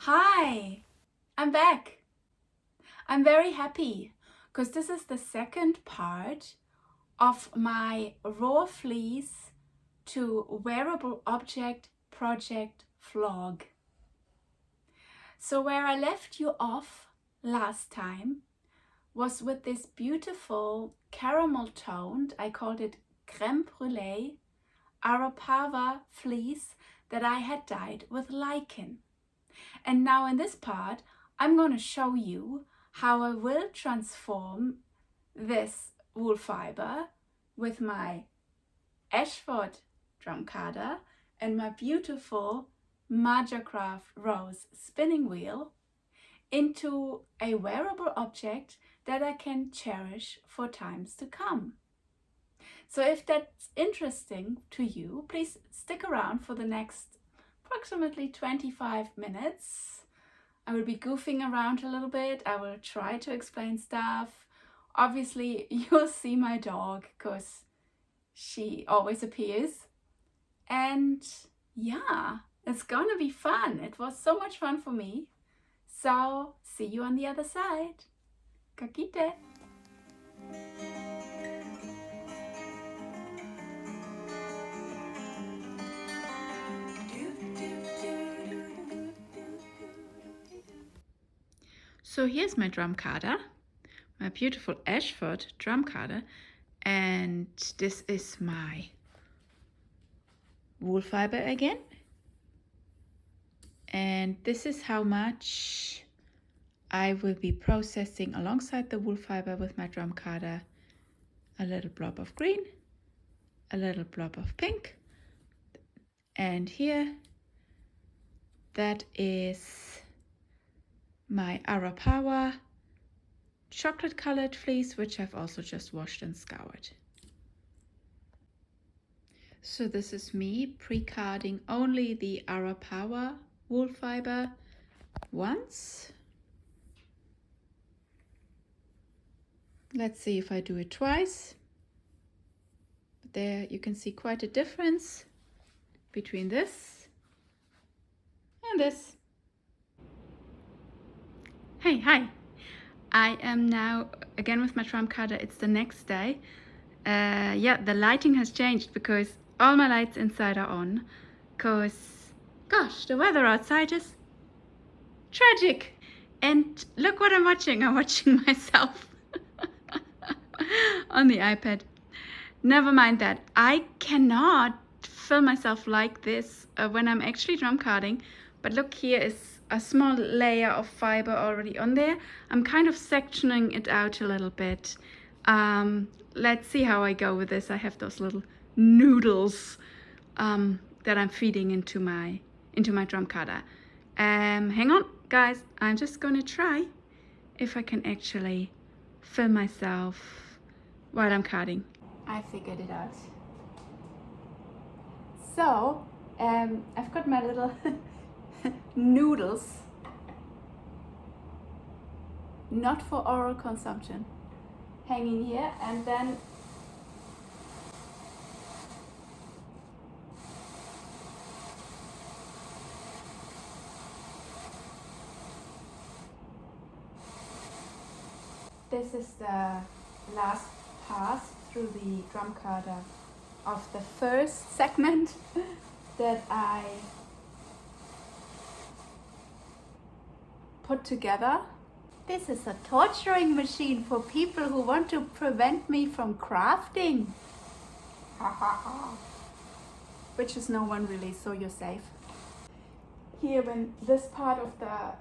Hi, I'm back. I'm very happy because this is the second part of my raw fleece to wearable object project vlog. So where I left you off last time was with this beautiful caramel toned, I called it creme brulee, Arapava fleece that I had dyed with lichen. And now in this part, I'm going to show you how I will transform this wool fiber with my Ashford drum carder and my beautiful Majacraft Rose spinning wheel into a wearable object that I can cherish for times to come. So if that's interesting to you, please stick around for the next approximately 25 minutes. I will be goofing around a little bit. I will try to explain stuff. Obviously, you'll see my dog because she always appears. And yeah, it's gonna be fun. It was so much fun for me. So, see you on the other side. Kakite! So here's my drum carder, my beautiful Ashford drum carder, and this is my wool fiber again. And this is how much I will be processing alongside the wool fiber with my drum carder. A little blob of green, a little blob of pink, and here that is my Arapawa chocolate colored fleece, which I've also just washed and scoured. So this is me pre-carding only the Arapawa wool fiber once. Let's see if I do it twice. There you can see quite a difference between this and this. Hey, hi! I am now again with my drum carder. It's the next day. Yeah, the lighting has changed because all my lights inside are on. Because, gosh, the weather outside is tragic. And look what I'm watching. I'm watching myself on the iPad. Never mind that. I cannot film myself like this when I'm actually drum carding. But look, here is a small layer of fiber already on there. I'm kind of sectioning it out a little bit. Let's see how I go with this. I have those little noodles that I'm feeding into my drum carder. Hang on, guys. I'm just gonna try if I can actually film myself while I'm carding. I figured it out. So, I've got my little noodles, not for oral consumption, hanging here, and then this is the last pass through the drum carder of the first segment that I put together. This is a torturing machine for people who want to prevent me from crafting. Which is no one really, so you're safe. Here, when this part of the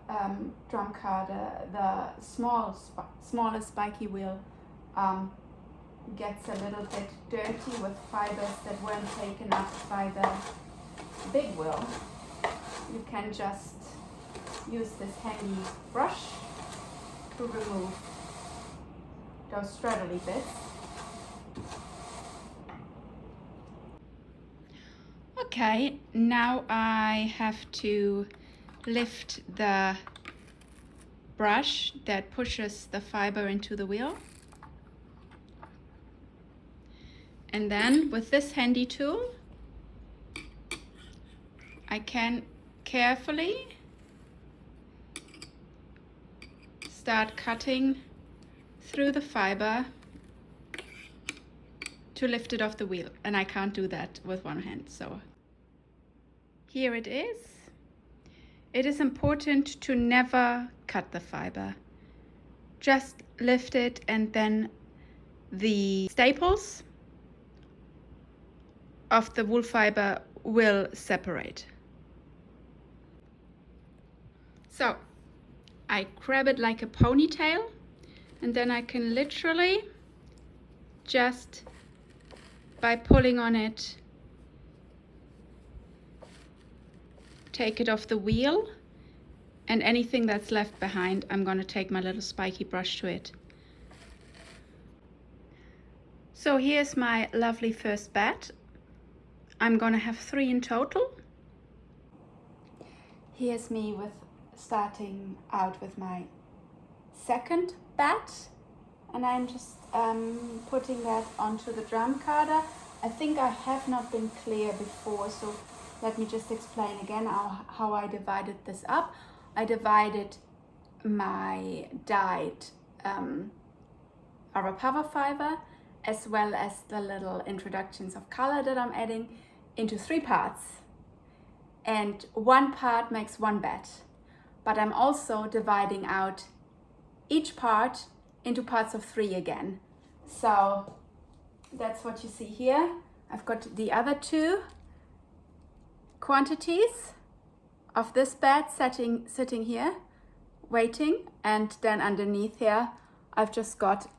drum carder, the smaller spiky wheel gets a little bit dirty with fibers that weren't taken up by the big wheel, you can just use this handy brush to remove those straddly bits. Okay, now I have to lift the brush that pushes the fiber into the wheel. And then with this handy tool, I can carefully start cutting through the fiber to lift it off the wheel, and I can't do that with one hand, so here it is. It is important to never cut the fiber. Just lift it, and then the staples of the wool fiber will separate. So I grab it like a ponytail, and then I can literally just by pulling on it take it off the wheel, and anything that's left behind, I'm going to take my little spiky brush to it. So here's my lovely first bat. I'm going to have 3 in total. Here's me with starting out with my second bat, and I'm just putting that onto the drum carder. I think I have not been clear before, so let me just explain again how I divided this up. I divided my dyed Arapava fiber, as well as the little introductions of color that I'm adding, into 3 parts. And 1 part makes 1 bat. But I'm also dividing out each part into parts of 3 again. So that's what you see here. I've got the other 2 quantities of this bat sitting here, waiting, and then underneath here I've just got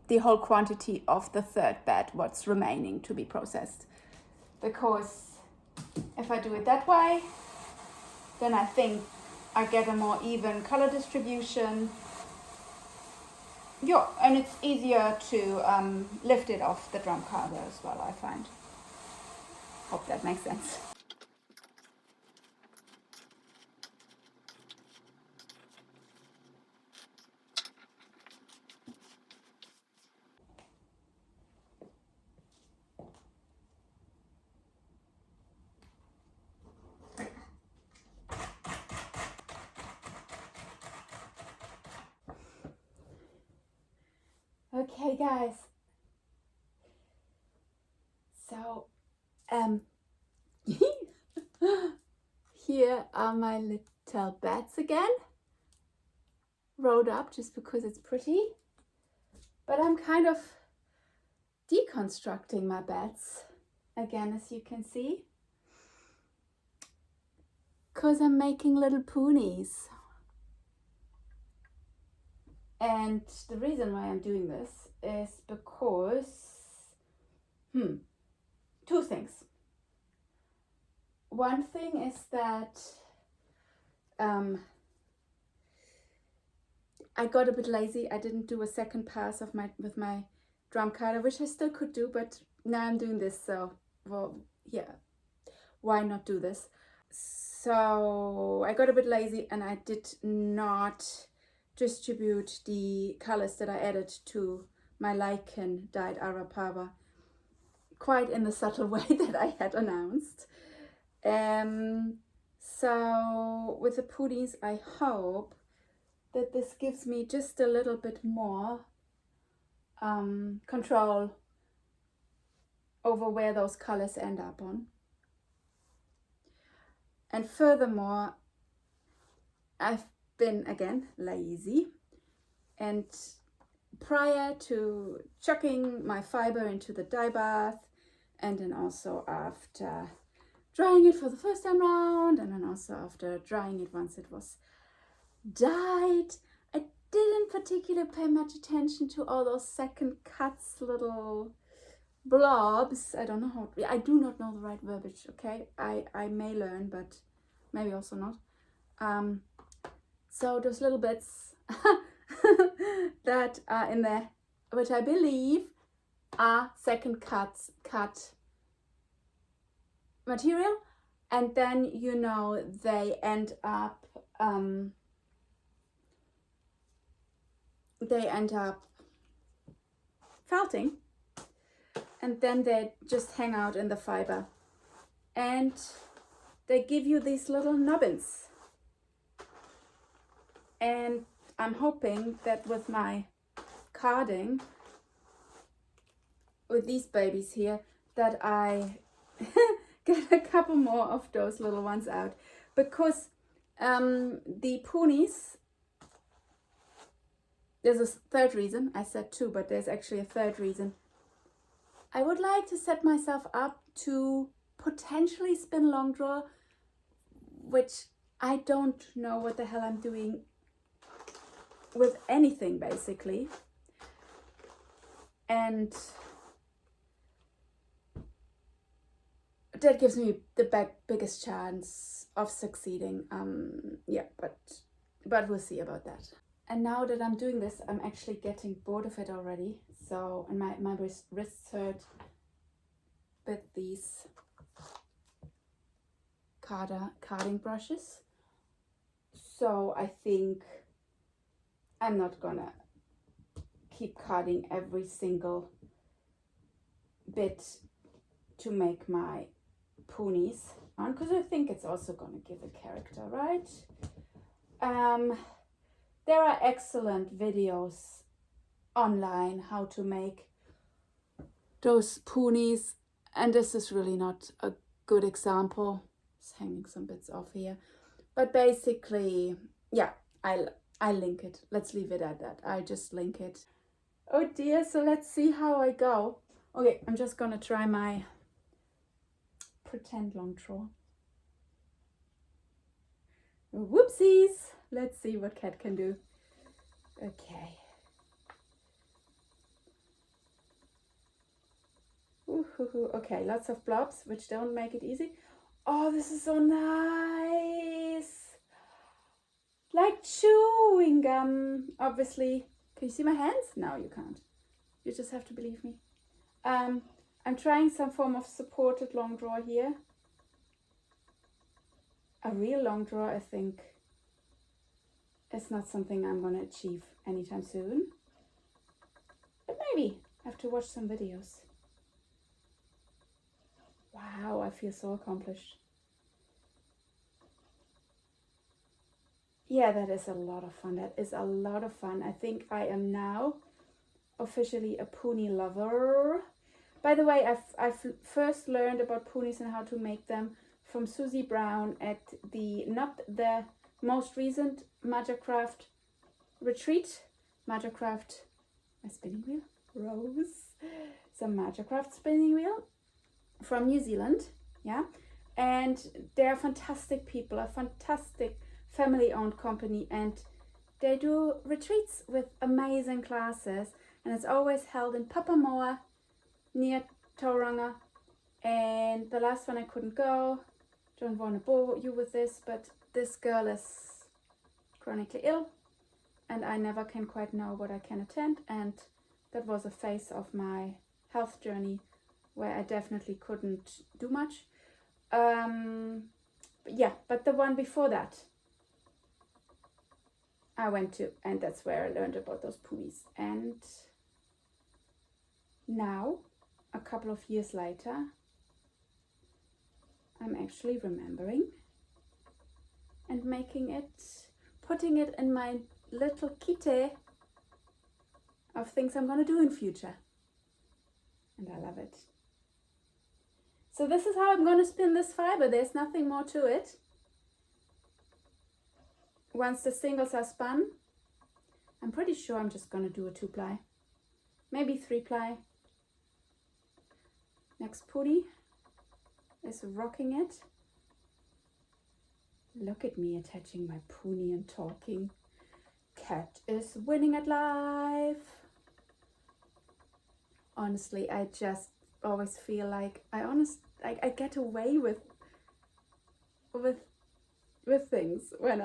the whole quantity of the 3rd bat, what's remaining to be processed. Because if I do it that way, then I think I get a more even color distribution. Yeah, and it's easier to lift it off the drum carder as well, I find. Hope that makes sense. Okay, guys. So, here are my little bats again, rolled up just because it's pretty. But I'm kind of deconstructing my bats again, as you can see, because I'm making little ponies. And the reason why I'm doing this is because, 2 things. One thing is that I got a bit lazy. I didn't do a second pass with my drum carder, which I still could do, but now I'm doing this, so, well, yeah, why not do this? So I got a bit lazy and I did not distribute the colors that I added to my Lichen dyed Arapava quite in the subtle way that I had announced. So with the putties, I hope that this gives me just a little bit more control over where those colors end up on. And furthermore, I've been again lazy, and prior to chucking my fiber into the dye bath, and then also after drying it for the first time round, and then also after drying it once it was dyed, I didn't particularly pay much attention to all those second cuts, little blobs. I don't know how, I do not know the right verbiage, okay? I may learn, but maybe also not. So those little bits that are in there, which I believe are second cut material, and then, you know, they end up felting, and then they just hang out in the fiber, and they give you these little nubbins. And I'm hoping that with my carding, with these babies here, that I get a couple more of those little ones out, because the ponies, there's a third reason. I said two, but there's actually a third reason. I would like to set myself up to potentially spin long draw, which I don't know what the hell I'm doing with anything basically. And that gives me the biggest chance of succeeding. Yeah, but we'll see about that. And now that I'm doing this, I'm actually getting bored of it already. So, and my wrists hurt with these carding brushes. So I think I'm not gonna keep carding every single bit to make my ponies on, because I think it's also gonna give a character, right? There are excellent videos online how to make those ponies, and this is really not a good example. Just hanging some bits off here, but basically, yeah, I link it. Let's leave it at that. I just link it. Oh dear, so let's see how I go. Okay, I'm just gonna try my pretend long draw. Whoopsies! Let's see what Cat can do. Okay. Okay, lots of blobs, which don't make it easy. Oh, this is so nice. Like chewing gum, obviously. Can you see my hands? No, you can't. You just have to believe me. I'm trying some form of supported long draw here. A real long draw, I think, is not something I'm going to achieve anytime soon. But maybe I have to watch some videos. Wow, I feel so accomplished. Yeah, that is a lot of fun. That is a lot of fun. I think I am now officially a pony lover. By the way, I've first learned about ponies and how to make them from Susie Brown at not the most recent Magic-Craft retreat. Magic-Craft, my spinning wheel, Rose, some Magic-Craft spinning wheel from New Zealand, yeah, and they're fantastic people, a fantastic family-owned company, and they do retreats with amazing classes, and it's always held in Papamoa near Tauranga. And the last one I couldn't go. Don't want to bore you with this, but this girl is chronically ill, and I never can quite know what I can attend, and that was a phase of my health journey where I definitely couldn't do much. Yeah, but the one before that I went to, and that's where I learned about those ponies. And now, a couple of years later, I'm actually remembering and making it, putting it in my little kit of things I'm going to do in future. And I love it. So this is how I'm going to spin this fiber. There's nothing more to it. Once the singles are spun, I'm pretty sure I'm just going to do a 2-ply, maybe 3-ply. Next pony is rocking it. Look at me attaching my pony and talking. Cat is winning at life. Honestly, I just always feel like I get away with things when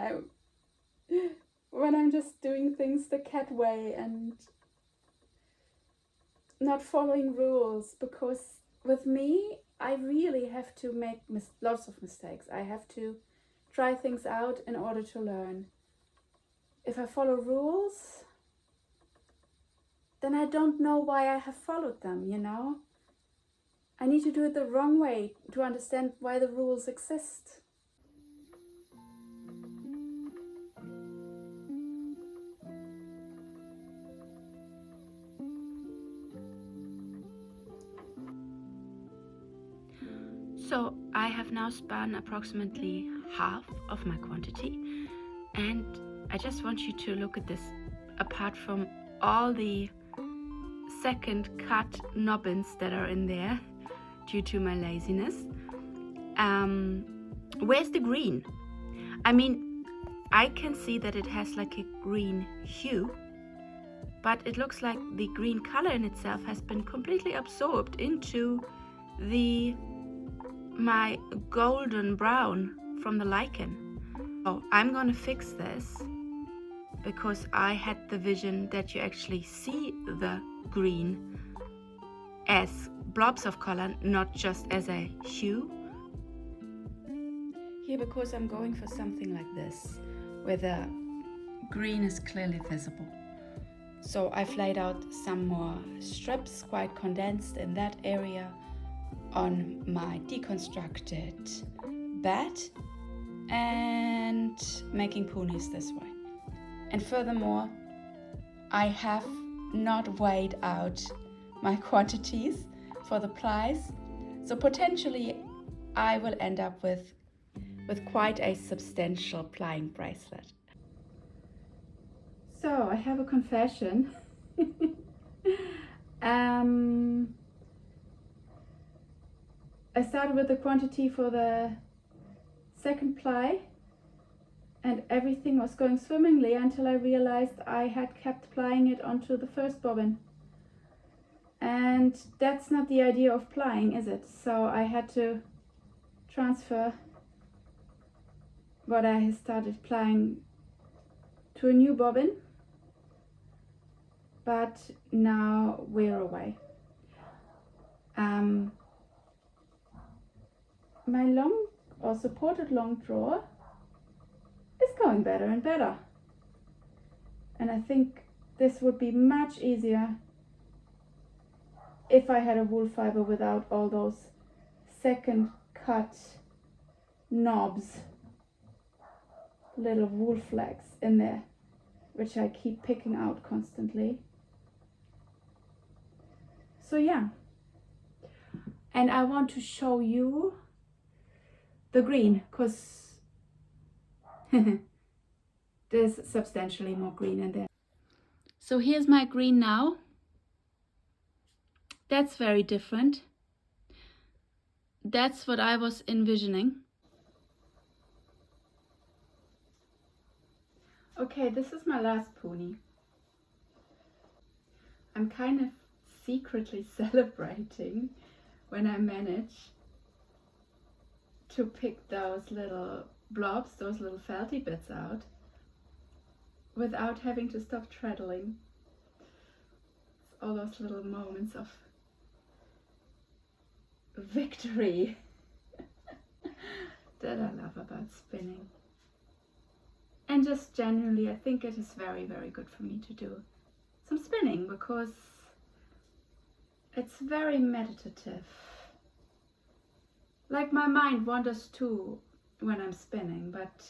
I'm just doing things the cat way and not following rules, because with me, I really have to make lots of mistakes. I have to try things out in order to learn. If I follow rules, then I don't know why I have followed them, you know? I need to do it the wrong way to understand why the rules exist. I have now spun approximately half of my quantity, and I just want you to look at this. Apart from all the second cut nobbins that are in there due to my laziness, where's the green? I mean, I can see that it has like a green hue, but it looks like the green color in itself has been completely absorbed into my golden brown from the lichen. Oh, I'm gonna fix this because I had the vision that you actually see the green as blobs of color, not just as a hue. Here, because I'm going for something like this, where the green is clearly visible. So I've laid out some more strips, quite condensed in that area, on my deconstructed bed, and making ponies this way. And furthermore, I have not weighed out my quantities for the plies, so potentially I will end up with quite a substantial plying bracelet. So I have a confession. I started with the quantity for the second ply, and everything was going swimmingly until I realized I had kept plying it onto the first bobbin. And that's not the idea of plying, is it? So I had to transfer what I had started plying to a new bobbin, but now we're away. My long or supported long drawer is going better and better, and I think this would be much easier if I had a wool fiber without all those second cut knobs, little wool flags in there, which I keep picking out constantly. So yeah, and I want to show you the green, because there's substantially more green in there. So here's my green now. That's very different. That's what I was envisioning. Okay, this is my last pony. I'm kind of secretly celebrating when I manage to pick those little blobs, those little felty bits out without having to stop treadling. It's all those little moments of victory that I love about spinning. And just generally, I think it is very, very good for me to do some spinning because it's very meditative. Like, my mind wanders too when I'm spinning, but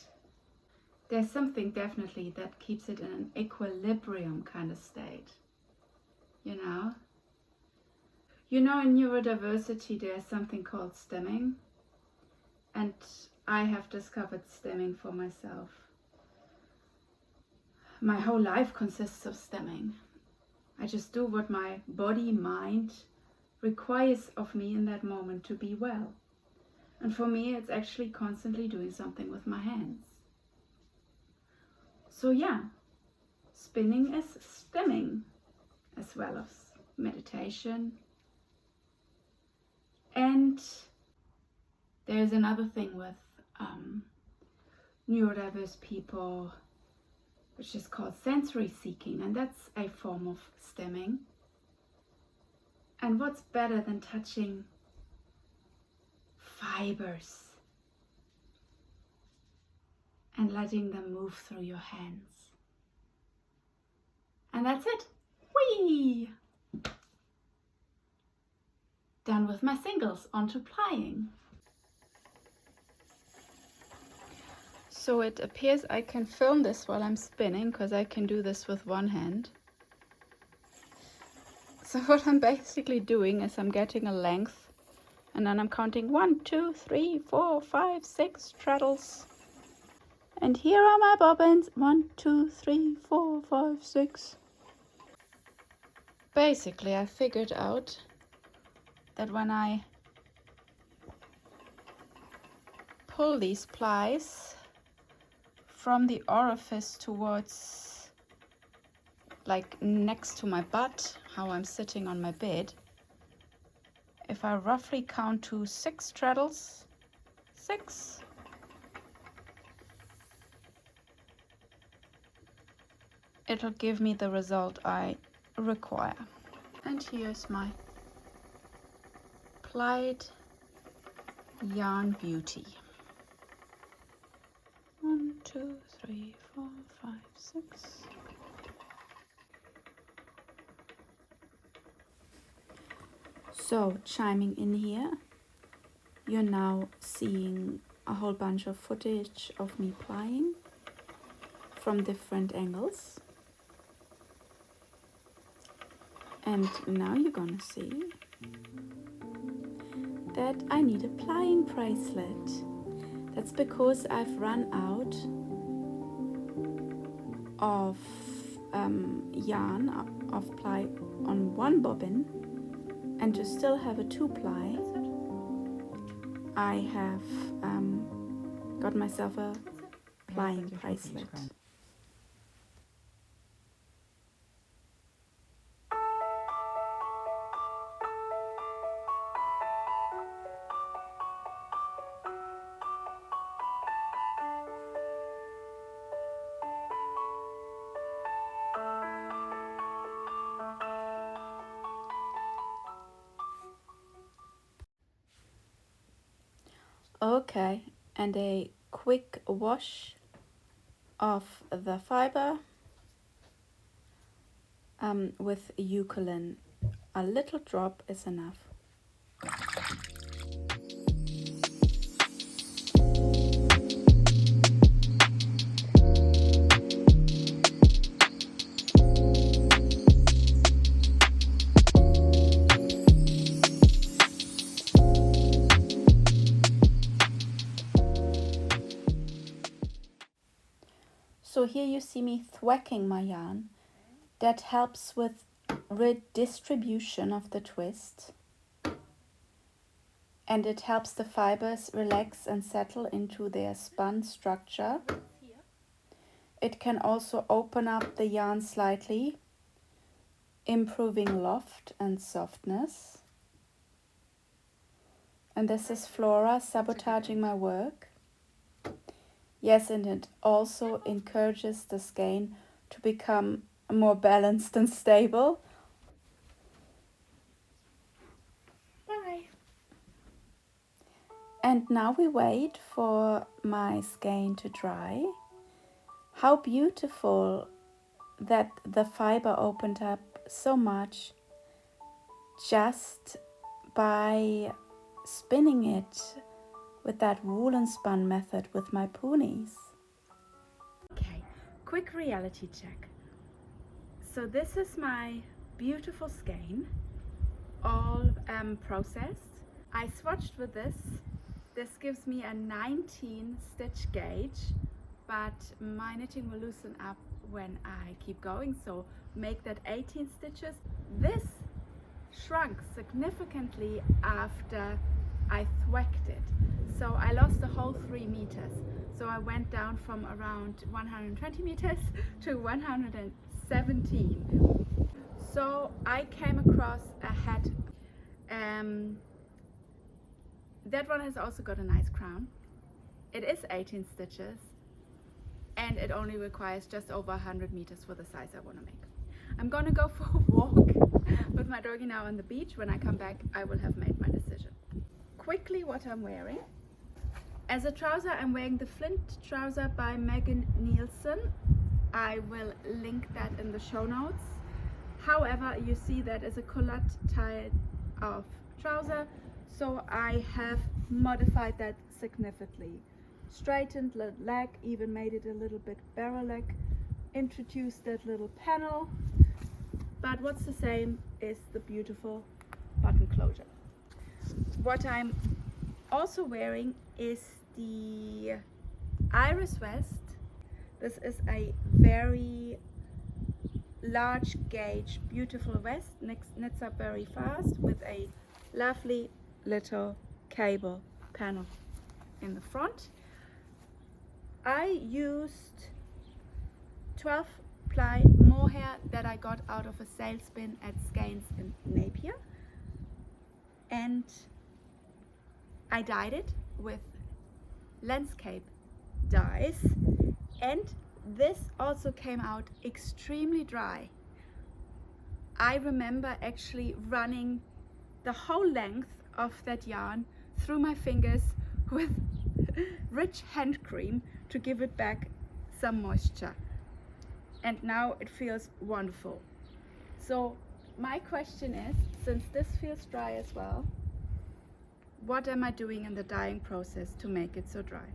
there's something definitely that keeps it in an equilibrium kind of state, you know? You know, in neurodiversity there's something called stimming, and I have discovered stimming for myself. My whole life consists of stimming. I just do what my body, mind requires of me in that moment to be well. And for me, it's actually constantly doing something with my hands. So yeah, spinning is stimming as well as meditation. And there's another thing with neurodiverse people, which is called sensory seeking, and that's a form of stimming. And what's better than touching fibers and letting them move through your hands? And that's it. Whee! Done with my singles, onto plying. So it appears I can film this while I'm spinning, because I can do this with one hand. So what I'm basically doing is I'm getting a length And then I'm counting 1, 2, 3, 4, 5, 6 treadles. And here are my bobbins. 1, 2, 3, 4, 5, 6. Basically, I figured out that when I pull these plies from the orifice towards, like next to my butt, how I'm sitting on my bed, if I roughly count to 6 treadles, 6, it'll give me the result I require. And here's my plied yarn beauty. 1, 2, 3, 4, 5, 6. So, chiming in here, you're now seeing a whole bunch of footage of me plying from different angles. And now you're gonna see that I need a plying bracelet. That's because I've run out of yarn of ply on one bobbin, and to still have a 2-ply, I have got myself a plying bracelet. Okay, and a quick wash of the fiber with Lichen. A little drop is enough. So here you see me thwacking my yarn. That helps with redistribution of the twist. And it helps the fibers relax and settle into their spun structure. It can also open up the yarn slightly, improving loft and softness. And this is Flora sabotaging my work. Yes, and it also encourages the skein to become more balanced and stable. Bye. And now we wait for my skein to dry. How beautiful that the fiber opened up so much just by spinning it with that woolen spun method with my ponies. Okay, quick reality check. So this is my beautiful skein, all processed. I swatched with this. This gives me a 19 stitch gauge, but my knitting will loosen up when I keep going, so make that 18 stitches. This shrunk significantly after I thwacked it. So I lost a whole 3 meters. So I went down from around 120 meters to 117. So I came across a hat. That one has also got a nice crown. It is 18 stitches and it only requires just over 100 meters for the size I want to make. I'm gonna go for a walk with my doggy now on the beach. When I come back, I will have made my decision. Quickly, what I'm wearing. As a trouser, I'm wearing the Flint trouser by Megan Nielsen. I will link that in the show notes. However, you see that is a culotte type of trouser, so I have modified that significantly. Straightened the leg, even made it a little bit barrel leg, introduced that little panel, but what's the same is the beautiful button closure. what I'm also wearing is the iris vest. This is a very large gauge, beautiful vest, knits up very fast with a lovely little cable panel in the front. I used 12 ply mohair that I got out of a sales bin at Skeins in Napier, and I dyed it with landscape dyes, and this also came out extremely dry. I remember actually running the whole length of that yarn through my fingers with rich hand cream to give it back some moisture, and now it feels wonderful. So my question is, since this feels dry as well, what am I doing in the dyeing process to make it so dry?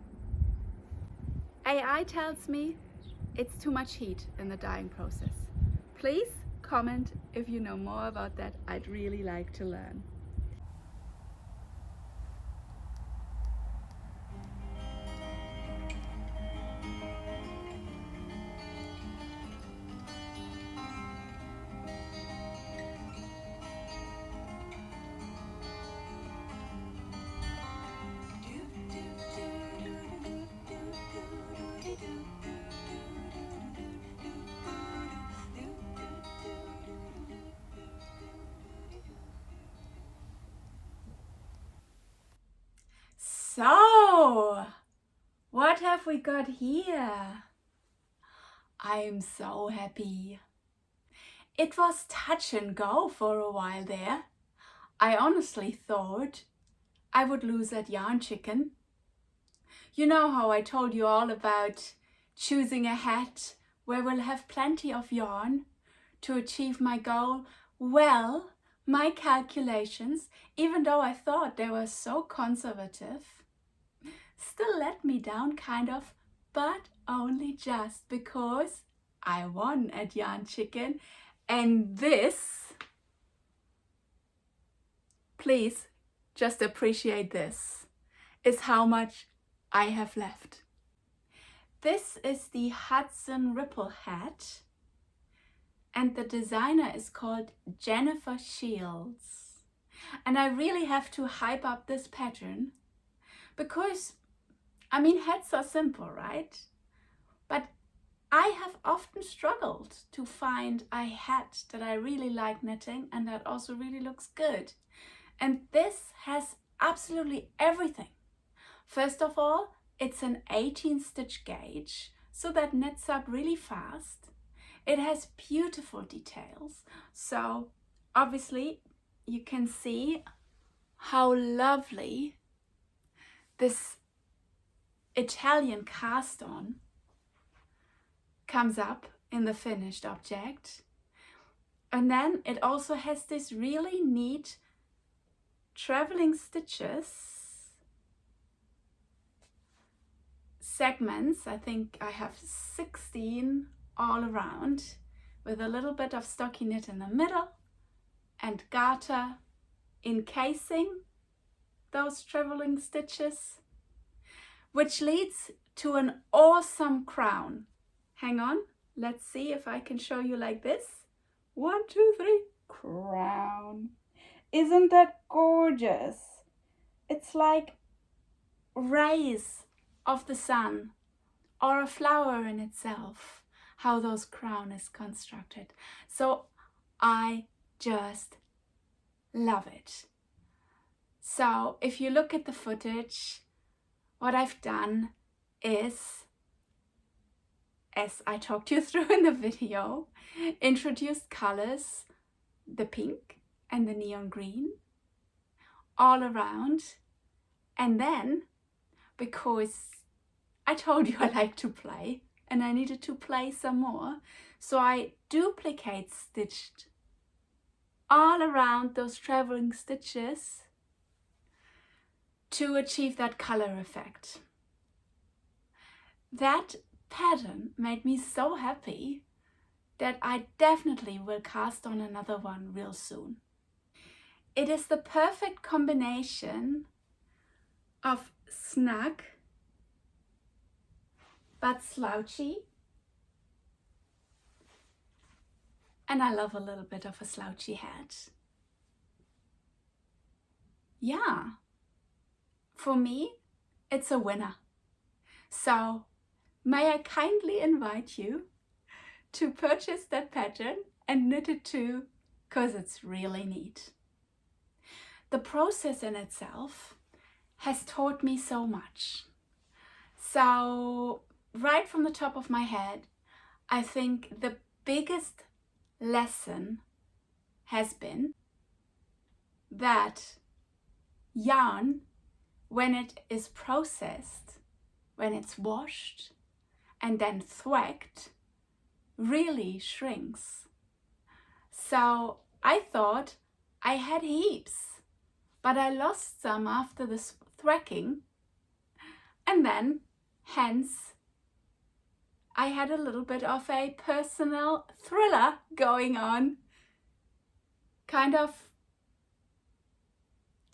AI tells me it's too much heat in the dyeing process. Please comment if you know more about that. I'd really like to learn. So, what have we got here? I'm so happy. It was touch and go for a while there. I honestly thought I would lose that yarn chicken. You know how I told you all about choosing a hat where we'll have plenty of yarn to achieve my goal? Well, my calculations, even though I thought they were so conservative, still let me down kind of, but only just, because I won at Yarn Chicken. And this, please just appreciate this, is how much I have left. This is the Hudson Ripple hat, and the designer is called Jennifer Shields. And I really have to hype up this pattern because, I mean, hats are simple, right? But I have often struggled to find a hat that I really like knitting and that also really looks good. And this has absolutely everything. First of all, it's an 18 stitch gauge, so that knits up really fast. It has beautiful details. So obviously you can see how lovely this Italian cast on comes up in the finished object. And then it also has this really neat traveling stitches segments. I think I have 16 all around, with a little bit of stockinette in the middle and garter encasing those traveling stitches, which leads to an awesome crown. Hang on, let's see if I can show you like this. 1, 2, 3, crown. Isn't that gorgeous? It's like rays of the sun or a flower in itself, how those crown is constructed. So I just love it. So if you look at the footage, what I've done is, as I talked you through in the video, introduced colors, the pink and the neon green, all around. And then, because I told you I like to play and I needed to play some more, so I duplicate stitched all around those traveling stitches to achieve that color effect. That pattern made me so happy that I definitely will cast on another one real soon. it is the perfect combination of snug but slouchy. And I love a little bit of a slouchy hat. Yeah, for me, it's a winner. So may I kindly invite you to purchase that pattern and knit it too, because it's really neat. The process in itself has taught me so much. So right from the top of my head, I think the biggest lesson has been that yarn, when it is processed, when it's washed and then thwacked, really shrinks. So I thought I had heaps, but I lost some after the thwacking, and then hence I had a little bit of a personal thriller going on, kind of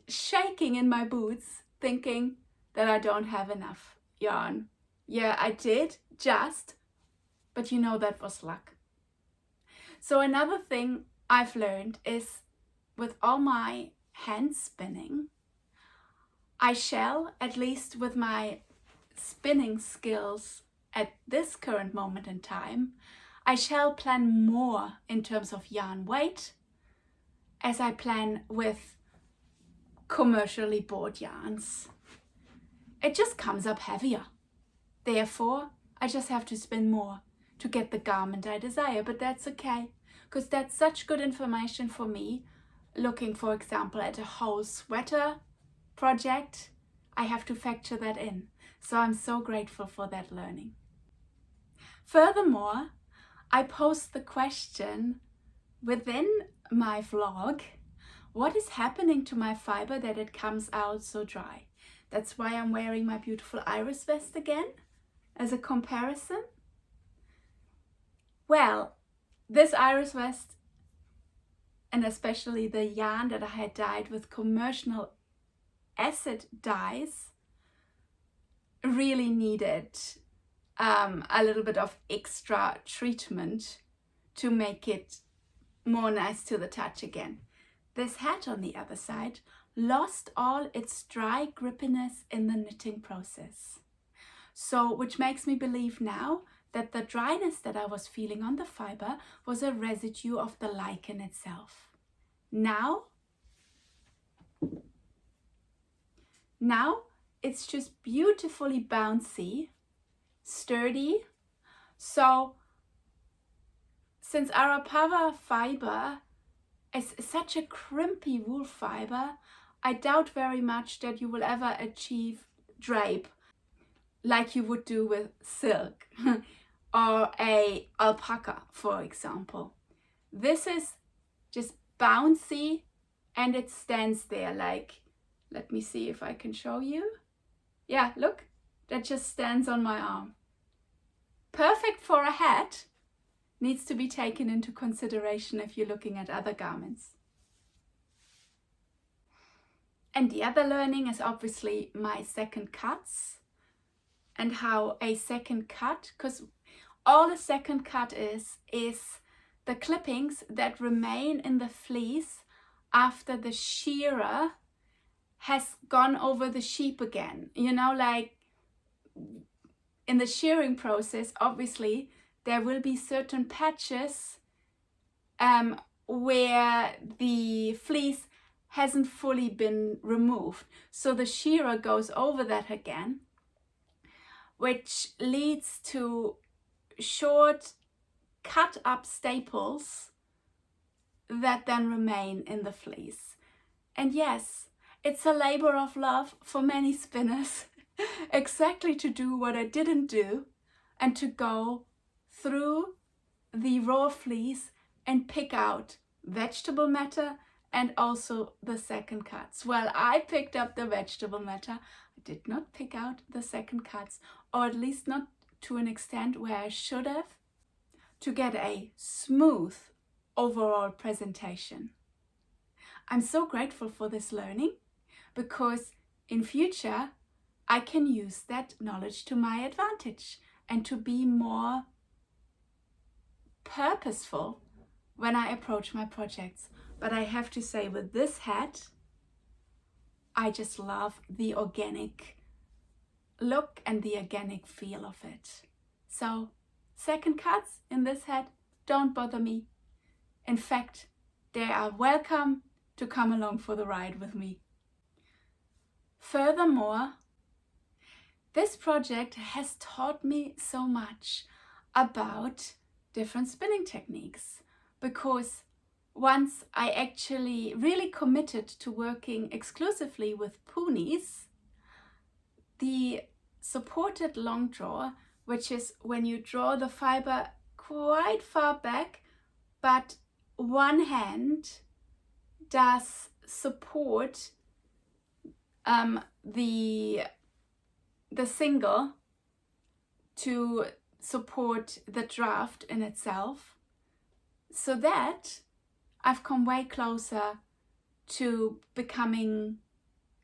shaking in my boots, thinking that I don't have enough yarn. Yeah, I did, but you know, that was luck. So another thing I've learned is, with all my hand spinning, I shall, at least with my spinning skills at this current moment in time, I shall plan more in terms of yarn weight as I plan with commercially bought yarns. It just comes up heavier. Therefore, I just have to spin more to get the garment I desire, but that's okay, because that's such good information for me. Looking, for example, at a whole sweater project, I have to factor that in. So I'm so grateful for that learning. Furthermore, I post the question within my vlog, what is happening to my fiber that it comes out so dry? That's why I'm wearing my beautiful iris vest again, as a comparison. Well, this iris vest, and especially the yarn that I had dyed with commercial acid dyes, really needed a little bit of extra treatment to make it more nice to the touch again. This hat, on the other side, lost all its dry grippiness in the knitting process. So, which makes me believe now that the dryness that I was feeling on the fiber was a residue of the lichen itself. Now it's just beautifully bouncy, sturdy. So since Arapava fiber is such a crimpy wool fiber, I doubt very much that you will ever achieve drape like you would do with silk or a alpaca, for example. This is just bouncy, and it stands there like, let me see if I can show you. Yeah, look, that just stands on my arm. Perfect for a hat. Needs to be taken into consideration if you're looking at other garments. And the other learning is obviously my second cuts, and how a second cut, because all a second cut is the clippings that remain in the fleece after the shearer has gone over the sheep again. You know, like in the shearing process, obviously, there will be certain patches where the fleece hasn't fully been removed. So the shearer goes over that again, which leads to short cut up staples that then remain in the fleece. And yes, it's a labor of love for many spinners exactly to do what I didn't do, and to go through the raw fleece and pick out vegetable matter and also the second cuts. Well, I picked up the vegetable matter. I did not pick out the second cuts, or at least not to an extent where I should have, to get a smooth overall presentation. I'm so grateful for this learning, because in future I can use that knowledge to my advantage and to be more purposeful when I approach my projects. But I have to say, with this hat, I just love the organic look and the organic feel of it. So second cuts in this hat don't bother me. In fact, they are welcome to come along for the ride with me. Furthermore, this project has taught me so much about different spinning techniques, because once I actually really committed to working exclusively with ponies, the supported long draw, which is when you draw the fiber quite far back, but one hand does support the single to support the draft in itself, so that I've come way closer to becoming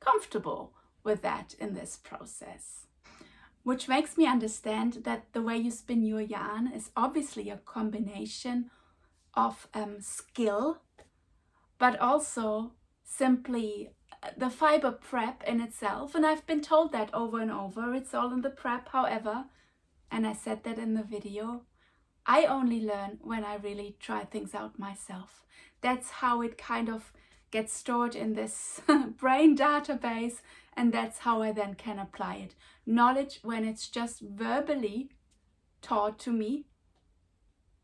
comfortable with that in this process. Which makes me understand that the way you spin your yarn is obviously a combination of skill, but also simply the fiber prep in itself. And I've been told that over and over, it's all in the prep. However, and I said that in the video, I only learn when I really try things out myself. That's how it kind of gets stored in this brain database, and that's how I then can apply it. Knowledge, when it's just verbally taught to me,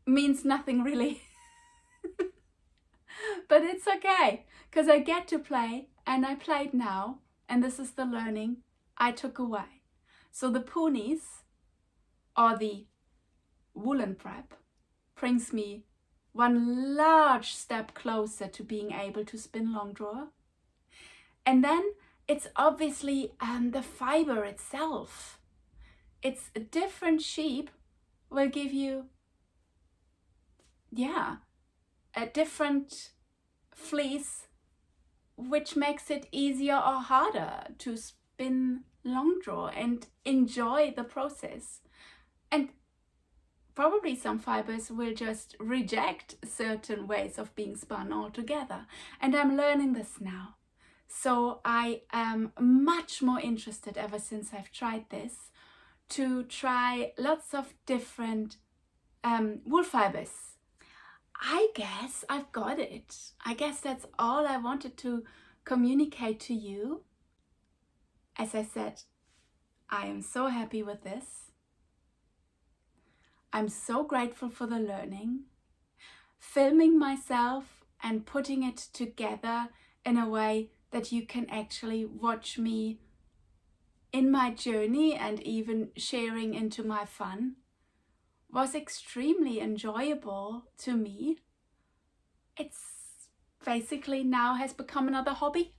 means nothing really. But it's okay, because I get to play, and I played now, and this is the learning I took away. So the ponies, or the woolen prep, brings me one large step closer to being able to spin long draw. And then it's obviously the fiber itself. It's a different sheep will give you, a different fleece, which makes it easier or harder to spin long draw and enjoy the process. And probably some fibers will just reject certain ways of being spun altogether. And I'm learning this now. So I am much more interested, ever since I've tried this, to try lots of different wool fibers. I guess I've got it. I guess that's all I wanted to communicate to you. As I said, I am so happy with this. I'm so grateful for the learning. Filming myself and putting it together in a way that you can actually watch me in my journey and even sharing into my fun was extremely enjoyable to me. It's basically now has become another hobby.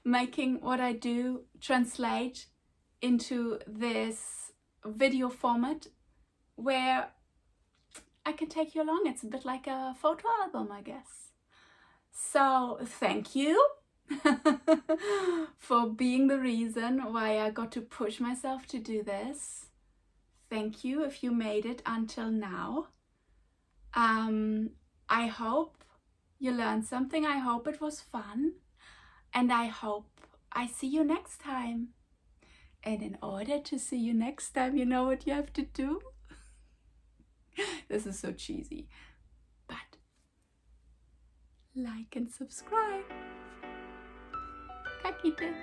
Making what I do translate into this video format where I can take you along. It's a bit like a photo album, I guess. So thank you for being the reason why I got to push myself to do this. Thank you if you made it until now. I hope you learned something. I hope it was fun. And I hope I see you next time. And in order to see you next time, you know what you have to do? This is so cheesy. But like and subscribe. Kakite.